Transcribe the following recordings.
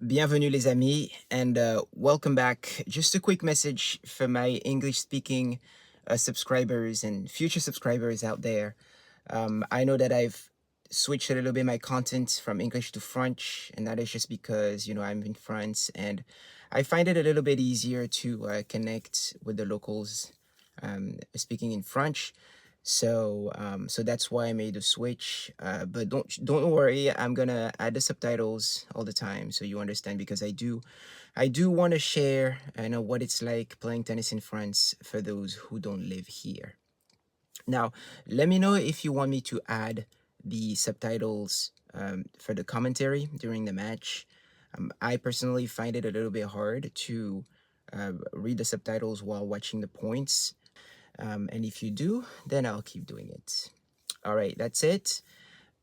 Bienvenue les amis, and welcome back. Just a quick message for my English-speaking subscribers and future subscribers out there. I know that I've switched a little bit my content from English to French, and that is just because, I'm in France, and I find it a little bit easier to connect with the locals speaking in French. So that's why I made the switch. But don't worry, I'm gonna add the subtitles all the time so you understand, because I do want to share what it's like playing tennis in France for those who don't live here. Now, let me know if you want me to add the subtitles for the commentary during the match. I personally find it a little bit hard to read the subtitles while watching the points. And if you do, then I'll keep doing it. All right, that's it.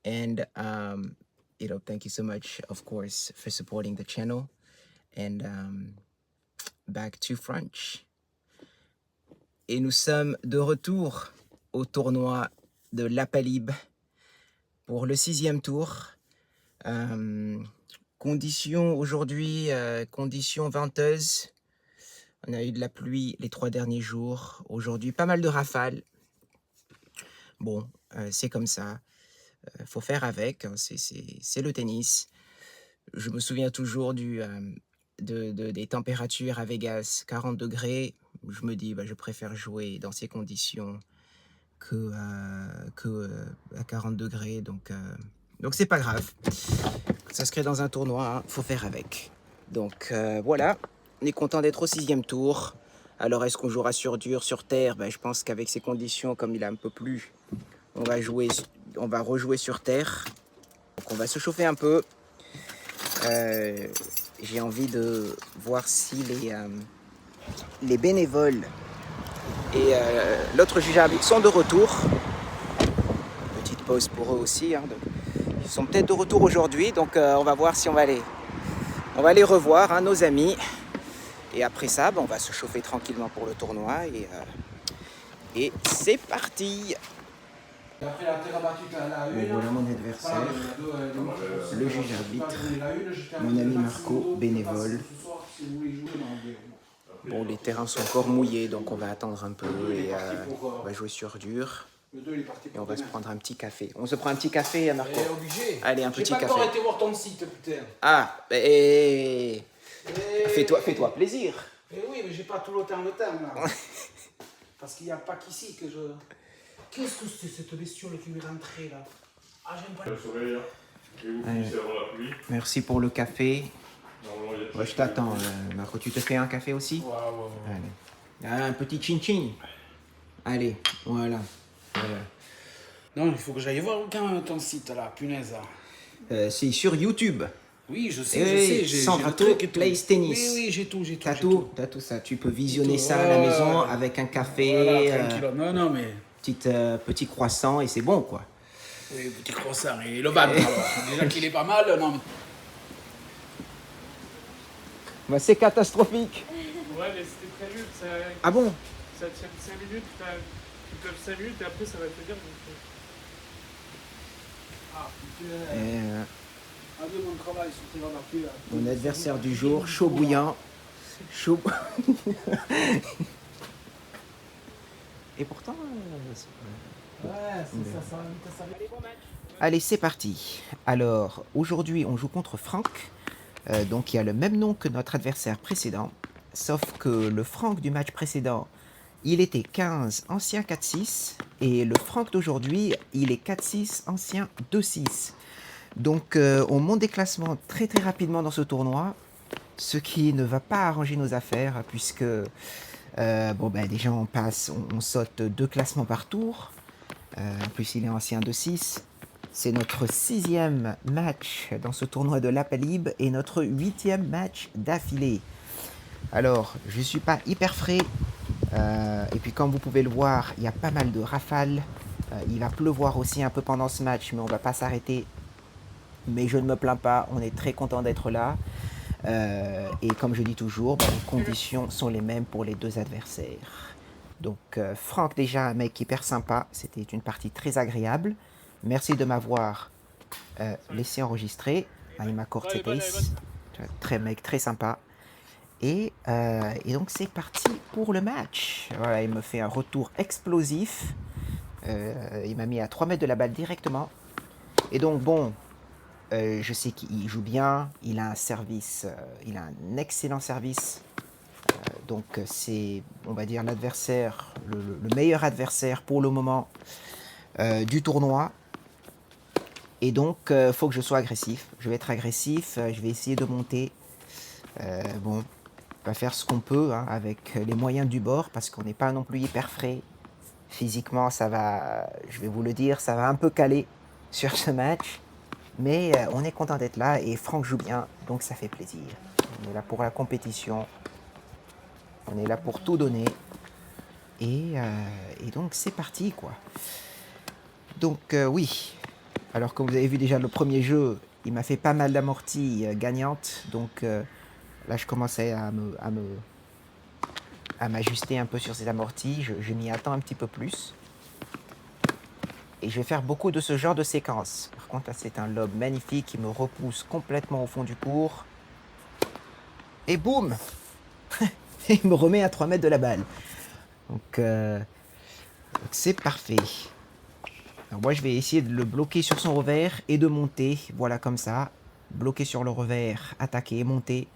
And, thank you so much, of course, for supporting the channel. And back to French. Et nous sommes de retour au tournoi de l'Apalib pour le 6e tour. Conditions aujourd'hui, conditions venteuses. On a eu de la pluie les 3 derniers jours. Aujourd'hui, pas mal de rafales. Bon, c'est comme ça. Faut faire avec. Hein, c'est le tennis. Je me souviens toujours des températures à Vegas, 40 degrés. Je me dis, je préfère jouer dans ces conditions que à 40 degrés. Donc c'est pas grave. Ça se crée dans un tournoi. Hein, faut faire avec. Donc voilà. On est content d'être au 6e tour. Alors, est-ce qu'on jouera sur dur, sur terre? Je pense qu'avec ces conditions, comme il a un peu plu, on va rejouer sur terre. Donc, on va se chauffer un peu. J'ai envie de voir si les bénévoles et l'autre juge arbitre sont de retour. Petite pause pour eux aussi. Hein, ils sont peut-être de retour aujourd'hui. Donc, on va voir si on va les revoir, hein, nos amis. Et après ça, on va se chauffer tranquillement pour le tournoi et c'est parti. Bon, voilà mon adversaire, le juge arbitre, mon ami Marco, bénévole. Bon, les terrains sont encore mouillés, donc on va attendre un peu et on va jouer sur dur. Et on va se prendre un petit café. On se prend un petit café, Marco? Obligé. Allez, un petit café. J'ai pas encore été voir ton site, putain. Ah, fais-toi plaisir. Mais oui, mais j'ai pas tout le temps là. Parce qu'il n'y a pas qu'ici que je... Qu'est-ce que c'est cette bestiole qui m'est rentrée là? Ah, j'aime pas. Le soleil, et vous finissez avant la pluie. Merci pour le café. Ouais, Je t'attends, Marco. Tu te fais un café aussi? Ouais. Allez. Ah, un petit chin-chin. Allez, voilà. Non, il faut que j'aille voir quand ton site là, punaise. C'est sur YouTube. Oui, je sais. Sandrato Plays Tennis. Oui, j'ai tout. T'as tout ça. Tu peux visionner ça à la maison avec un café. Voilà, tranquille. Non, mais... Petit croissant et c'est bon, quoi. Oui, petit croissant. Et le ventre, alors. Déjà qu'il est pas mal, non mais... C'est catastrophique. Ouais, mais c'était prévu que ça... Ah bon? Ça tient 5 minutes, ils peuvent 5 minutes et après ça va te dire. Donc... Ah, putain. Mon travail, sur tes là. Mon adversaire du jour, chaud bouillant. Chaud. Et pourtant... Ouais, c'est ça. Allez, c'est parti. Alors, aujourd'hui, on joue contre Franck. Donc, il y a le même nom que notre adversaire précédent. Sauf que le Franck du match précédent, il était 15, ancien 4-6. Et le Franck d'aujourd'hui, il est 4-6, ancien 2-6. Donc, on monte des classements très très rapidement dans ce tournoi. Ce qui ne va pas arranger nos affaires, puisque... déjà on saute 2 classements par tour. En plus il est ancien 2-6. C'est notre 6e match dans ce tournoi de l'Apalib et notre 8e match d'affilée. Alors je suis pas hyper frais. Et puis comme vous pouvez le voir, il y a pas mal de rafales. Il va pleuvoir aussi un peu pendant ce match, mais on va pas s'arrêter. Mais je ne me plains pas, on est très content d'être là. Et comme je dis toujours, les conditions sont les mêmes pour les 2 adversaires. Donc Franck, déjà un mec hyper sympa, c'était une partie très agréable. Merci de m'avoir laissé enregistrer. Il m'accorde ses pace. Mec très sympa. Et donc c'est parti pour le match. Voilà, il me fait un retour explosif. Il m'a mis à 3 mètres de la balle directement. Et donc bon, je sais qu'il joue bien. Il a un service, il a un excellent service. Donc c'est, on va dire, l'adversaire, le meilleur adversaire pour le moment du tournoi. Et donc, faut que je sois agressif. Je vais être agressif, je vais essayer de monter. Bon, on va faire ce qu'on peut hein, avec les moyens du bord parce qu'on n'est pas non plus hyper frais. Physiquement, ça va, je vais vous le dire, ça va un peu caler sur ce match. Mais on est content d'être là et Franck joue bien, donc ça fait plaisir. On est là pour la compétition. On est là pour tout donner. Et donc, c'est parti, quoi. Donc, oui. Alors, comme vous avez vu déjà le premier jeu, il m'a fait pas mal d'amorties gagnantes. Donc, là, je commençais à m'ajuster un peu sur ces amortis. Je m'y attends un petit peu plus. Et je vais faire beaucoup de ce genre de séquence. Par contre, là, c'est un lob magnifique qui me repousse complètement au fond du court. Et boum. Il me remet à 3 mètres de la balle. Donc c'est parfait. Alors moi, je vais essayer de le bloquer sur son revers et de monter. Voilà, comme ça. Bloquer sur le revers, attaquer, monter.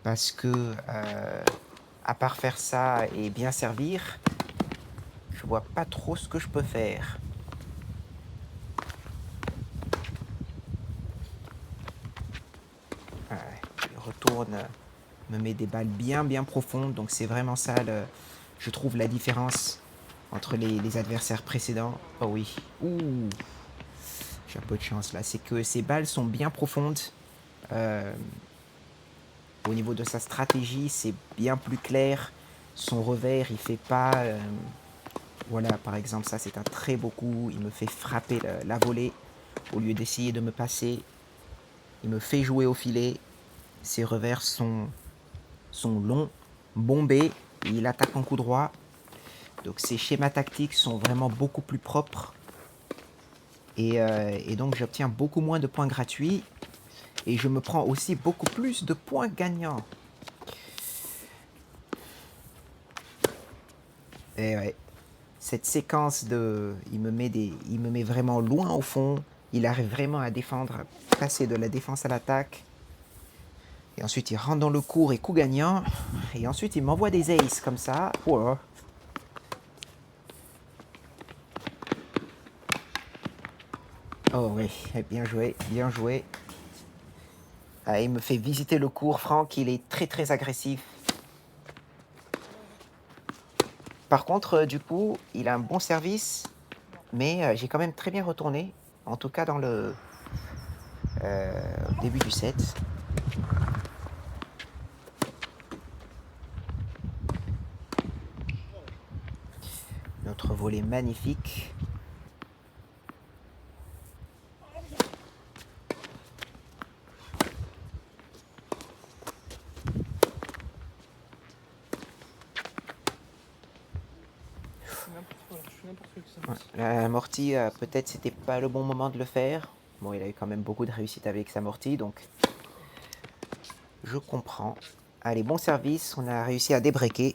Parce que, à part faire ça et bien servir, je vois pas trop ce que je peux faire. Ouais, je retourne, me met des balles bien profondes. Donc c'est vraiment ça, je trouve, la différence entre les adversaires précédents. Oh oui. Ouh. J'ai un peu de chance là. C'est que ces balles sont bien profondes. Au niveau de sa stratégie, c'est bien plus clair. Son revers, il fait pas... voilà, par exemple, ça c'est un très beau coup. Il me fait frapper la volée. Au lieu d'essayer de me passer, il me fait jouer au filet. Ses revers sont longs, bombés. Et il attaque en coup droit. Donc ses schémas tactiques sont vraiment beaucoup plus propres. Et donc j'obtiens beaucoup moins de points gratuits. Et je me prends aussi beaucoup plus de points gagnants. Et ouais. Cette séquence de... Il me met vraiment loin au fond. Il arrive vraiment à défendre, à passer de la défense à l'attaque. Et ensuite, il rentre dans le court et coup gagnant. Et ensuite, il m'envoie des aces comme ça. Oh. Oh oui, bien joué, bien joué. Ah, il me fait visiter le court, Franck. Il est très agressif. Par contre, du coup, il a un bon service. Mais j'ai quand même très bien retourné. En tout cas, dans le début du set. Notre volley magnifique. L'amorti, peut-être c'était pas le bon moment de le faire. Bon, il a eu quand même beaucoup de réussite avec sa amorti, donc je comprends. Allez, bon service, on a réussi à débreaker.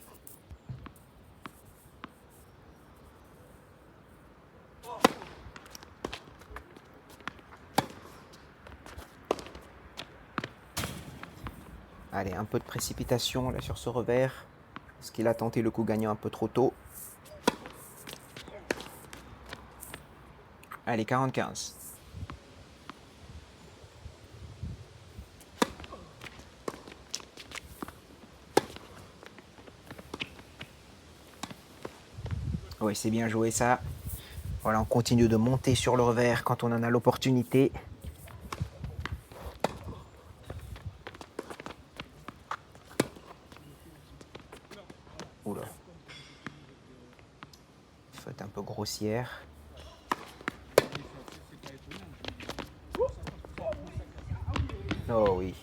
Allez, un peu de précipitation là sur ce revers, parce qu'il a tenté le coup gagnant un peu trop tôt. Allez, 40-15. Oui, c'est bien joué ça. Voilà, on continue de monter sur le revers quand on en a l'opportunité. Oula. Faute un peu grossière. Oh oui.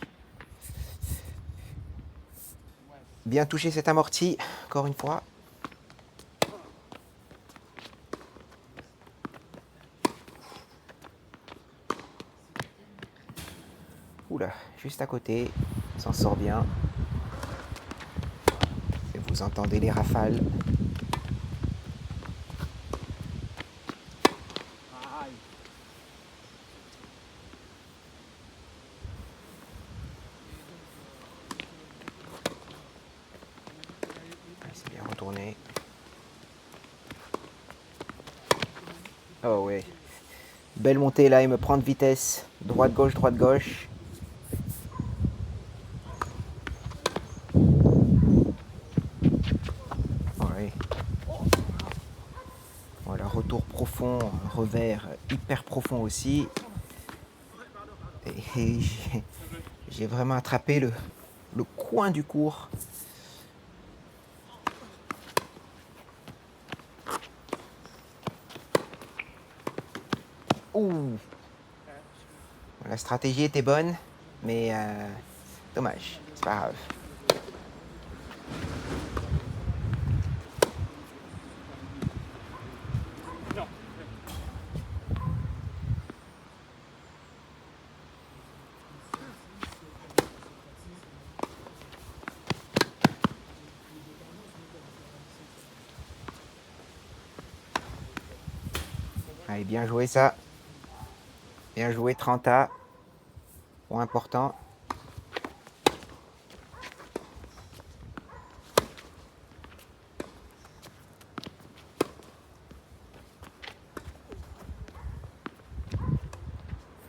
Bien touché cette amorti, encore une fois. Oula, juste juste à côté. Il s'en sort bien. Et vous entendez les rafales. C'est bien retourné. Oh ouais. Belle montée là, il me prend de vitesse. Droite, gauche, droite, gauche. Ouais. Voilà, retour profond, revers hyper profond aussi. Et j'ai vraiment attrapé le coin du cours. Ouh. La stratégie était bonne, mais dommage, c'est pas grave. Non. Allez, bien joué ça. Bien joué 30A. Point important.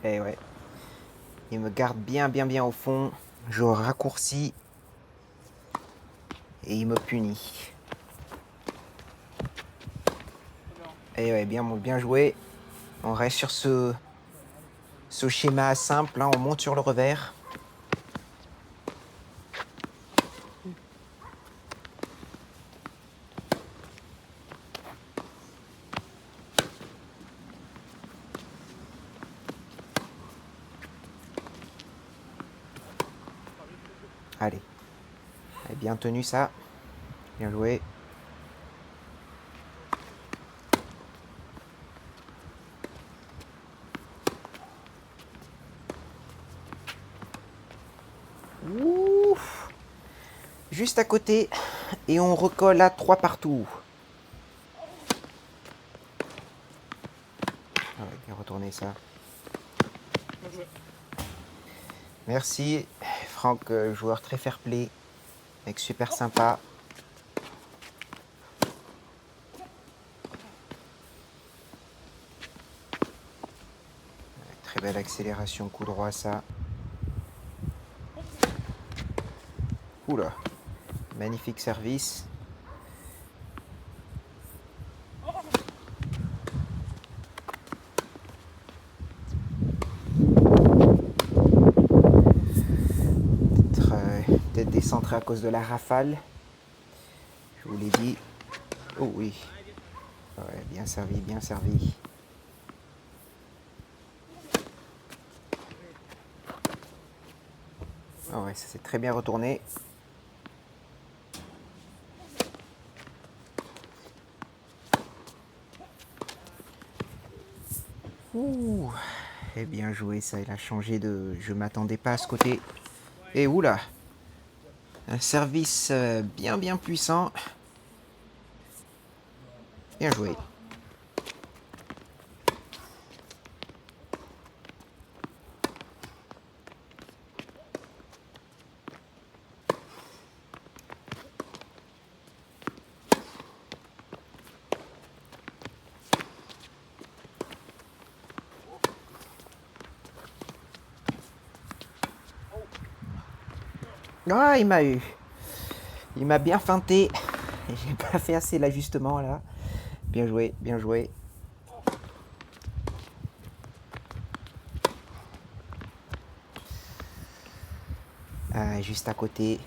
Et ouais. Il me garde bien au fond. Je raccourcis. Et il me punit. Et ouais, bien joué. On reste sur ce schéma simple. Là, on monte sur le revers. Allez. Bien tenu ça. Bien joué. Ouf. Juste à côté. Et on recolle à 3 partout. Ah ouais, bien retourné ça. Merci. Franck, joueur très fair play. Mec super sympa. Très belle accélération, coup droit ça. Oula. Magnifique service. Peut-être décentré à cause de la rafale. Je vous l'ai dit. Oh oui. Ouais, bien servi, bien servi. Oh ouais, ça s'est très bien retourné. Ouh. Et bien joué ça, il a changé de... Je m'attendais pas à ce côté. Et oula. Un service bien puissant. Bien joué. Ah, il m'a eu. Il m'a bien feinté. J'ai pas fait assez l'ajustement là. Bien joué, bien joué. Juste à côté,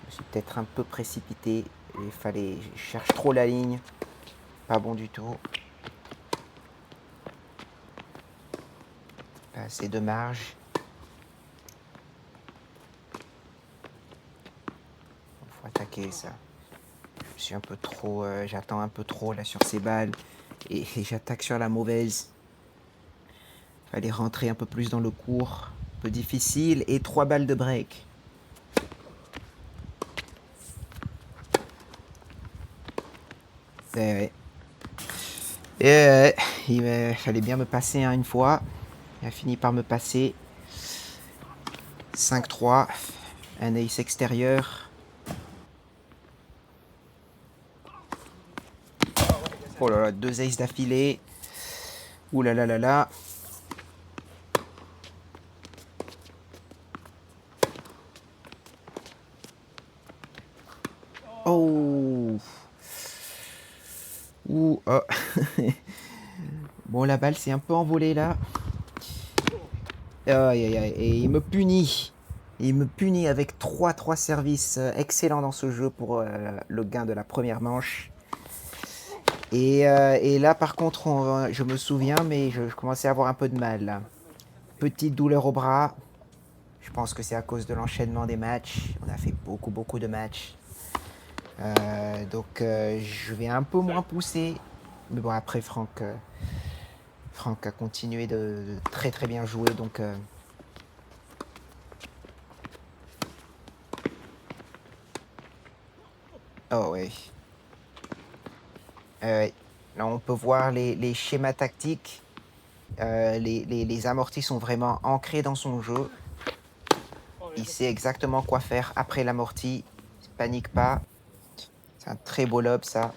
je me suis peut-être un peu précipité. Il fallait, je cherche trop la ligne. Pas bon du tout. Pas assez de marge. Il faut attaquer ça. Je suis un peu trop, j'attends un peu trop là sur ces balles et j'attaque sur la mauvaise. Fallait rentrer un peu plus dans le cours. peu difficile. Et 3 balles de break. Ouais. Et il fallait bien me passer une fois. Il a fini par me passer. 5-3. Un ace extérieur. Oh là là, 2 aces d'affilée. Ouh là là là là. Oh. Ouh, oh. Bon, la balle s'est un peu envolée là. Aïe aïe aïe. Et il me punit. Il me punit avec 3 services excellents dans ce jeu pour le gain de la première manche. Et là, par contre, je me souviens, mais je commençais à avoir un peu de mal. Là. Petite douleur au bras. Je pense que c'est à cause de l'enchaînement des matchs. On a fait beaucoup de matchs. Donc, je vais un peu moins pousser. Mais bon, après, Franck a continué de très bien jouer. Donc, oh, ouais. Là, on peut voir les schémas tactiques. Les amortis sont vraiment ancrés dans son jeu. Il sait exactement quoi faire après l'amorti. Panique pas. C'est un très beau lob, ça.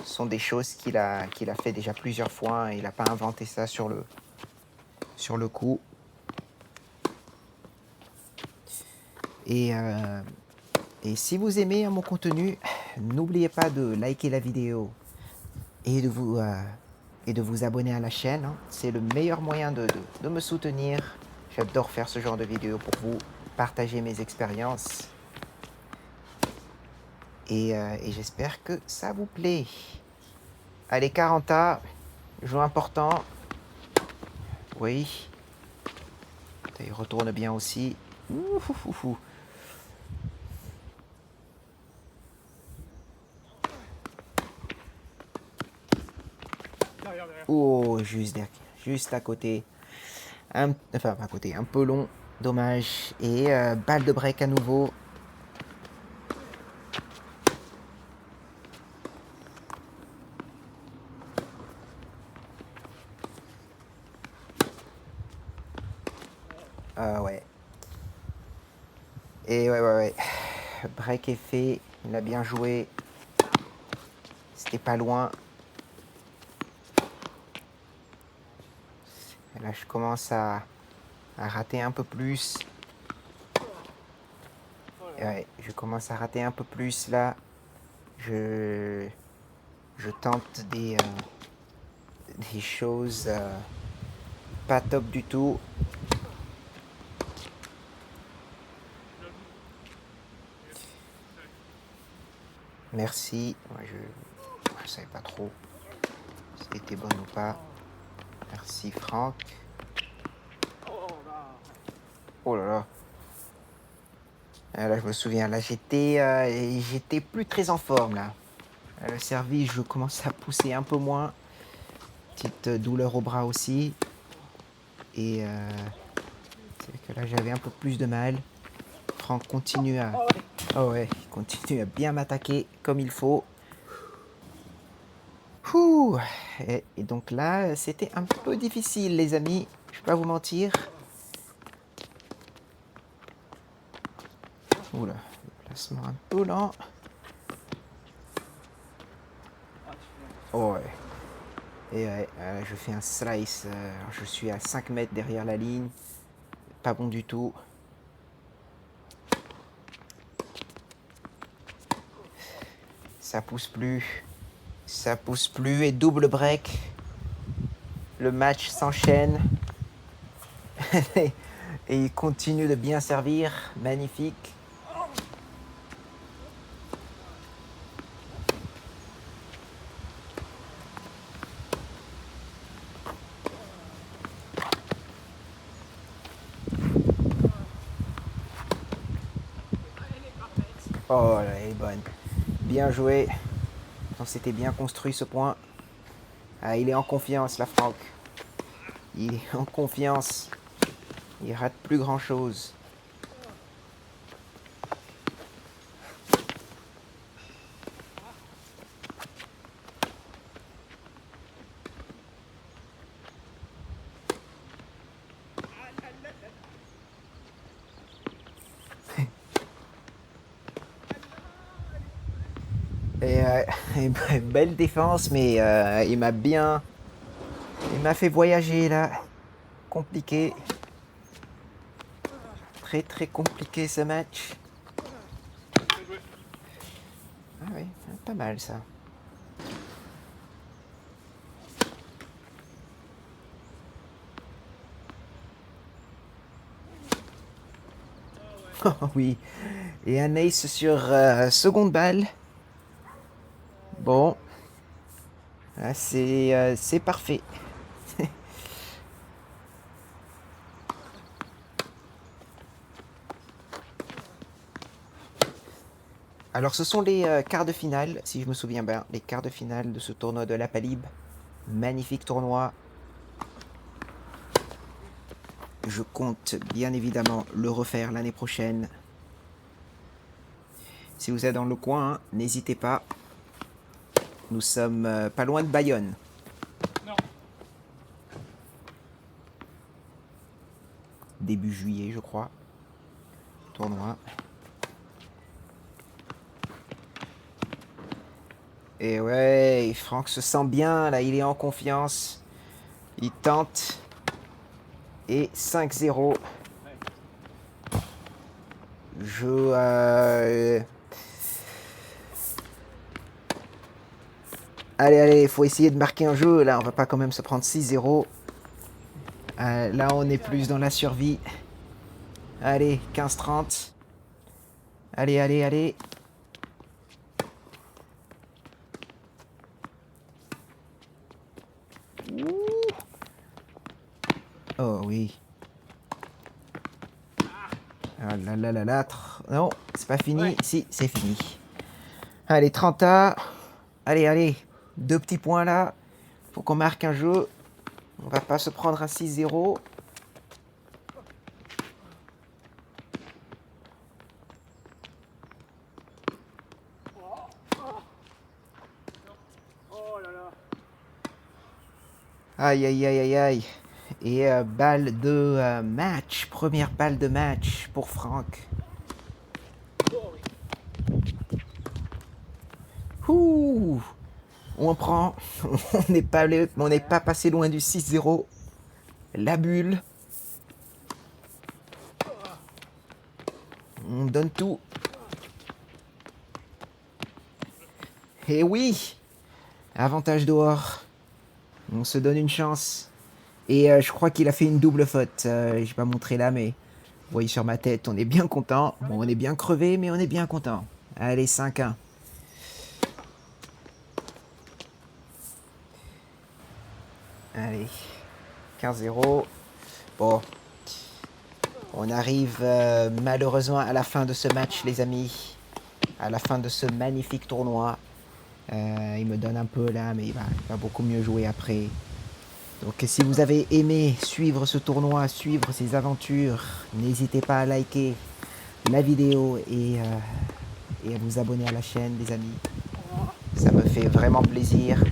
Ce sont des choses qu'il a fait déjà plusieurs fois. Il n'a pas inventé ça sur le coup. Et si vous aimez mon contenu, n'oubliez pas de liker la vidéo et de vous abonner à la chaîne. Hein. C'est le meilleur moyen de me soutenir. J'adore faire ce genre de vidéos pour vous, partager mes expériences. Et j'espère que ça vous plaît. Allez, 40A, jeu important. Oui. Il retourne bien aussi. Ouh. Oh, juste à côté. Enfin, à côté, un peu long. Dommage. Et balle de break à nouveau. Ouais. Et ouais. Break est fait. Il a bien joué. C'était pas loin. Et là, je commence à rater un peu plus. Ouais, je commence à rater un peu plus là. Je tente des choses pas top du tout. Merci. Ouais, je savais pas trop si c'était bon ou pas. Merci Franck. Oh là là. Là, je me souviens, là, j'étais plus très en forme, là. Le service, je commence à pousser un peu moins. Petite douleur au bras aussi. Et c'est que là, j'avais un peu plus de mal. Franck continue à... Oh ouais, il continue à bien m'attaquer comme il faut. Ouh. Et donc là, c'était un peu difficile, les amis. Je vais pas vous mentir. Oula, placement un peu lent. Oh ouais. Et ouais, je fais un slice. Je suis à 5 mètres derrière la ligne. Pas bon du tout. Ça pousse plus. Ça pousse plus. Et double break. Le match s'enchaîne. Et il continue de bien servir. Magnifique. Oh là, elle est bonne. Bien joué. On s'était bien construit ce point. Ah, il est en confiance, là, Franck. Il est en confiance. Il rate plus grand chose. Et belle défense, mais il m'a fait voyager là. Compliqué. Très très compliqué ce match. Bien joué. Ah oui, pas mal ça. Oh oui. Et un ace sur seconde balle. Bon. Ah, c'est parfait. Alors ce sont les quarts de finale, si je me souviens bien, les quarts de finale de ce tournoi de la Palib. Magnifique tournoi. Je compte bien évidemment le refaire l'année prochaine. Si vous êtes dans le coin, hein, n'hésitez pas. Nous sommes pas loin de Bayonne. Non. Début juillet, je crois. Tournoi. Et ouais, Franck se sent bien, là, il est en confiance. Il tente. Et 5-0. Allez, il faut essayer de marquer un jeu. Là, on va pas quand même se prendre 6-0. Là, on est plus dans la survie. Allez, 15-30. Allez. Oh oui. Ah là. Non, c'est pas fini. Ouais. Si, c'est fini. Allez, 30A. Allez. 2 petits points là. Faut qu'on marque un jeu. On va pas se prendre un 6-0. Oh là là. Aïe. Et balle de match. Première balle de match pour Franck. Ouh, on prend. On n'est pas passé loin du 6-0. La bulle. On donne tout. Et oui, avantage dehors. On se donne une chance. Et je crois qu'il a fait une double faute. Je vais pas montrer là, mais vous voyez sur ma tête, on est bien content. Bon, on est bien crevé, mais on est bien content. Allez, 5-1. Allez, 15-0. Bon, on arrive malheureusement à la fin de ce match, les amis. À la fin de ce magnifique tournoi. Il me donne un peu là, mais il va beaucoup mieux jouer après. Donc si vous avez aimé suivre ce tournoi, suivre ces aventures, n'hésitez pas à liker la vidéo et à vous abonner à la chaîne, les amis. Ça me fait vraiment plaisir.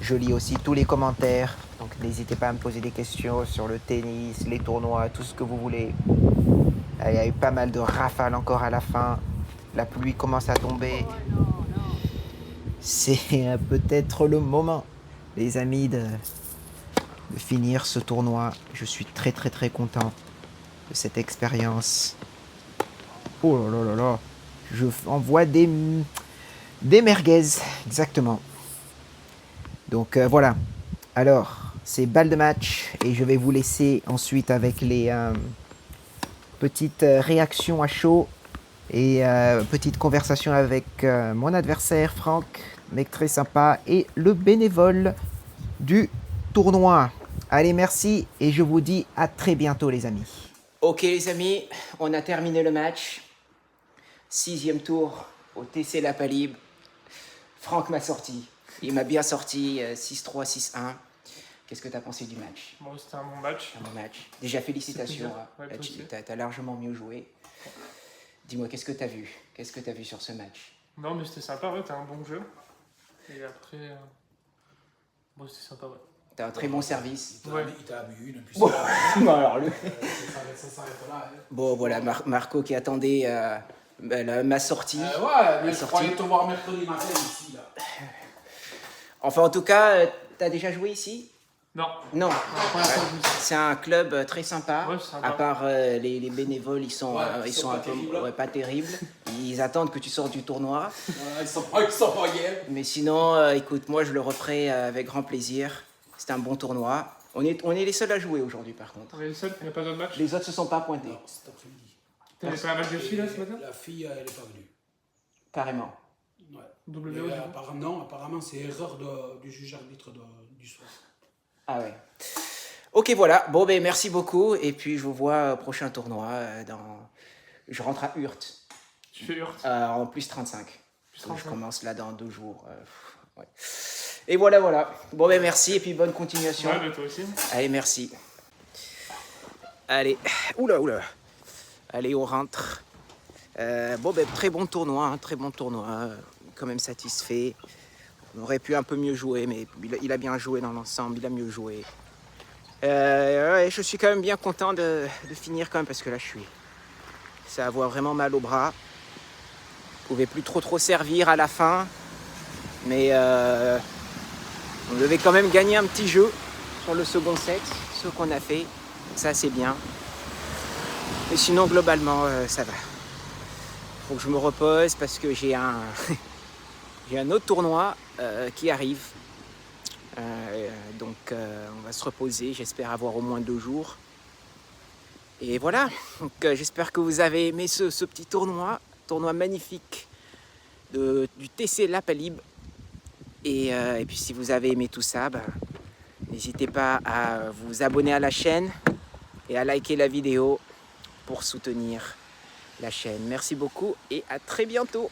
Je lis aussi tous les commentaires, donc n'hésitez pas à me poser des questions sur le tennis, les tournois, tout ce que vous voulez. Il y a eu pas mal de rafales encore à la fin. La pluie commence à tomber. C'est peut-être le moment, les amis, de finir ce tournoi. Je suis très content de cette expérience. Oh là. Je envoie des merguez, exactement. Donc voilà. Alors, c'est balle de match et je vais vous laisser ensuite avec les petites réactions à chaud et petite conversation avec mon adversaire Franck, mec très sympa, et le bénévole du tournoi. Allez, merci et je vous dis à très bientôt, les amis. Ok, les amis, on a terminé le match. 6e tour au TC La Palib. Franck m'a sorti. Il m'a bien sorti 6-3, 6-1. Qu'est-ce que tu as pensé du match? Bon, c'était un bon match. Un bon match. Déjà, félicitations. Ouais, toi aussi. Tu as largement mieux joué. Dis-moi, qu'est-ce que tu as vu? Qu'est-ce que tu as vu sur ce match? Non, mais c'était sympa, ouais, t'as un bon jeu. Et après. Bon, c'était sympa, ouais. Tu as un très bon service. Il t'a mis une, puis Bon, ça alors, s'arrête là. Hein. bon, voilà, Marco qui attendait ma sortie. Ouais, mais je croyais te voir mercredi matin ici, là. Enfin, en tout cas, tu as déjà joué ici? Non. Non. Première fois que je joue ici. C'est un club très sympa. Ouais, c'est sympa. À part les bénévoles, ils sont pas un peu terribles. pas terribles. Ils attendent que tu sortes du tournoi. Voilà, ils sont pas gays. Mais sinon, écoute, moi je le referai avec grand plaisir. C'était un bon tournoi. On est les seuls à jouer aujourd'hui par contre. On est les seuls, il n'y a pas d'autres matchs. Les autres se sont pas pointés. Non, cet après-midi. T'avais pas un match de filles là ce matin? La fille, elle est pas venue. Carrément. Ouais. WO, Mais, du coup. apparemment, c'est erreur du juge arbitre du soir. Ah ouais. Ok, voilà. Bon, ben merci beaucoup. Et puis je vous vois au prochain tournoi. Je rentre à Hurt. Tu fais Hurt. En plus 35. Plus Je 35. commence là dans 2 jours. Ouais. Et voilà. Bon, ben merci et puis bonne continuation. Ouais, bah toi aussi. Allez, merci. Allez. Oula. Allez, on rentre. Bon, ben très bon tournoi. Très bon tournoi. Quand même satisfait. On aurait pu un peu mieux jouer, mais il a bien joué dans l'ensemble. Il a mieux joué. Ouais, je suis quand même bien content de finir quand même parce que là, ça va avoir vraiment mal au bras. Je pouvais plus trop servir à la fin. Mais on devait quand même gagner un petit jeu sur le second set, ce qu'on a fait. Ça, c'est bien. Et sinon, globalement, ça va. Faut que je me repose parce que j'ai un autre tournoi qui arrive. Donc, on va se reposer. J'espère avoir au moins 2 jours. Et voilà. Donc, j'espère que vous avez aimé ce petit tournoi magnifique du TC La Palib. Et puis si vous avez aimé tout ça, n'hésitez pas à vous abonner à la chaîne et à liker la vidéo pour soutenir la chaîne. Merci beaucoup et à très bientôt.